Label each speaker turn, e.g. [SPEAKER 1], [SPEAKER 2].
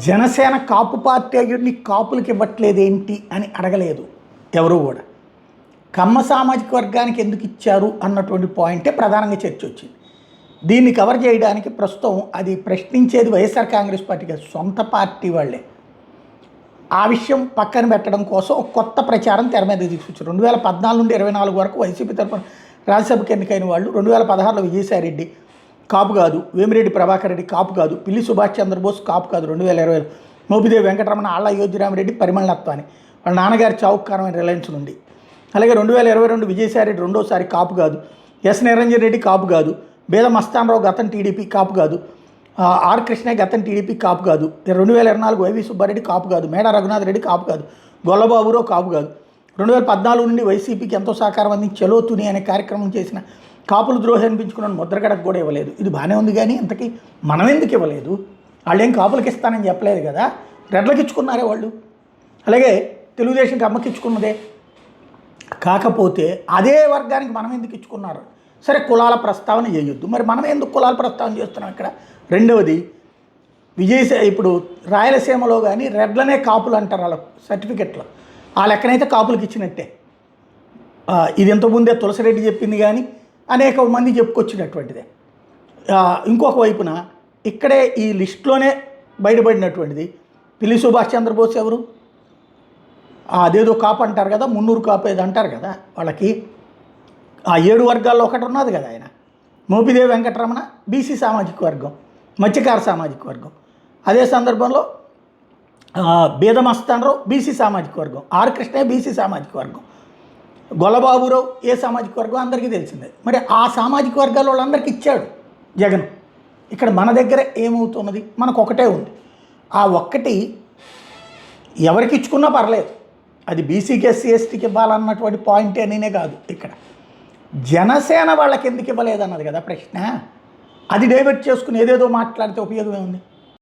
[SPEAKER 1] జనసేన కాపు party అయ్యుడిని కాపులకి ఇవ్వట్లేదేంటి అని అడగలేదు ఎవరు కూడా. కమ్మ సామాజిక వర్గానికి ఎందుకు ఇచ్చారు అన్నటువంటి పాయింటే ప్రధానంగా చర్చ వచ్చింది. దీన్ని కవర్ చేయడానికి ప్రస్తుతం అది ప్రశ్నించేది వైఎస్ఆర్ కాంగ్రెస్ పార్టీగా సొంత పార్టీ వాళ్ళే. ఆ విషయం పక్కన పెట్టడం కోసం ఒక కొత్త ప్రచారం తెర మీద తీసుకొచ్చారు. 2014 నుండి 24 వరకు వైసీపీ తరఫున రాజ్యసభకు ఎన్నికైన వాళ్ళు 2016లో విజయసాయిరెడ్డి కాపు కాదు, వేమిరెడ్డి ప్రభాకర్ రెడ్డి కాపు కాదు, పిల్లి సుభాష్ చంద్రబోస్ కాపు కాదు, 2020లో మోపిదేవి వెంకటరమణ, ఆళ్ల అయోధ్యరామరెడ్డి పరిమళనత్వాన్ని వాళ్ళ నాన్నగారి చావుకు కారణమైన రిలయన్స్ నుండి. అలాగే 2022 విజయసాయిరెడ్డి రెండోసారి కాపు కాదు, ఎస్ నిరంజన్ రెడ్డి కాపు కాదు, బేద మస్తానరావు గతం టీడీపీ కాపు కాదు, ఆర్ కృష్ణ గతం టీడీపీ కాపు కాదు, 2024 వైవి సుబ్బారెడ్డి కాపు కాదు, మేడ రఘునాథ్ రెడ్డి కాపు కాదు, గొల్లబాబురావు కాపు కాదు, 2014 నుండి వైసీపీకి ఎంతో సహకారం అందించి చలో తుని అనే కార్యక్రమం చేసిన కాపులు ద్రోహి అనిపించుకున్న ముద్రగడకు కూడా ఇవ్వలేదు. ఇది బాగానే ఉంది, కానీ ఇంతకీ మనం ఎందుకు ఇవ్వలేదు? వాళ్ళు ఏం కాపులకి ఇస్తానని చెప్పలేదు కదా, రెడ్లకి ఇచ్చుకున్నారే వాళ్ళు. అలాగే తెలుగుదేశంకి అమ్మకి ఇచ్చుకున్నదే. కాకపోతే అదే వర్గానికి మనం ఎందుకు ఇచ్చుకున్నారు? సరే, కులాల ప్రస్తావన చేయొద్దు, మరి మనం ఎందుకు కులాల ప్రస్తావన చేస్తున్నాం ఇక్కడ? రెండవది, ఇప్పుడు రాయలసీమలో కానీ రెడ్లనే కాపులు అంటారు వాళ్ళ సర్టిఫికెట్లో. ఆ లెక్కనైతే కాపులకి ఇచ్చినట్టే. ఇది ఇంతకుముందే తులసిరెడ్డి చెప్పింది, కానీ అనేక మంది చెప్పుకొచ్చినటువంటిదే. ఇంకొక వైపున ఇక్కడే ఈ లిస్టులోనే బయటపడినటువంటిది పిల్లి సుభాష్ చంద్రబోస్ ఎవరు? అదేదో కాపు అంటారు కదా, మున్నూరు కాపు ఏదో అంటారు కదా, వాళ్ళకి ఆ 7 వర్గాల్లో ఒకటి ఉన్నది కదా ఆయన. మోపిదేవి వెంకటరమణ బీసీ సామాజిక వర్గం, మత్స్యకార సామాజిక వర్గం. అదే సందర్భంలో బేదమస్తానరావు బీసీ సామాజిక వర్గం, ఆర్ కృష్ణ బీసీ సామాజిక వర్గం, గొల్లబాబురావు ఏ సామాజిక వర్గం అందరికీ తెలిసిందే. మరి ఆ సామాజిక వర్గాల వాళ్ళందరికీ ఇచ్చాడు జగన్. ఇక్కడ మన దగ్గర ఏమవుతున్నది? మనకు ఒకటే ఉంది. ఆ ఒక్కటి ఎవరికి ఇచ్చుకున్నా పర్లేదు, అది బీసీకి ఎస్సీ ఎస్టీకి ఇవ్వాలన్నటువంటి పాయింట్ అనేనే కాదు. ఇక్కడ జనసేన వాళ్ళకి ఎందుకు ఇవ్వలేదన్నది కదా ప్రశ్న. అది డైవర్ట్ చేసుకుని ఏదేదో మాట్లాడితే ఉపయోగమే ఉంది.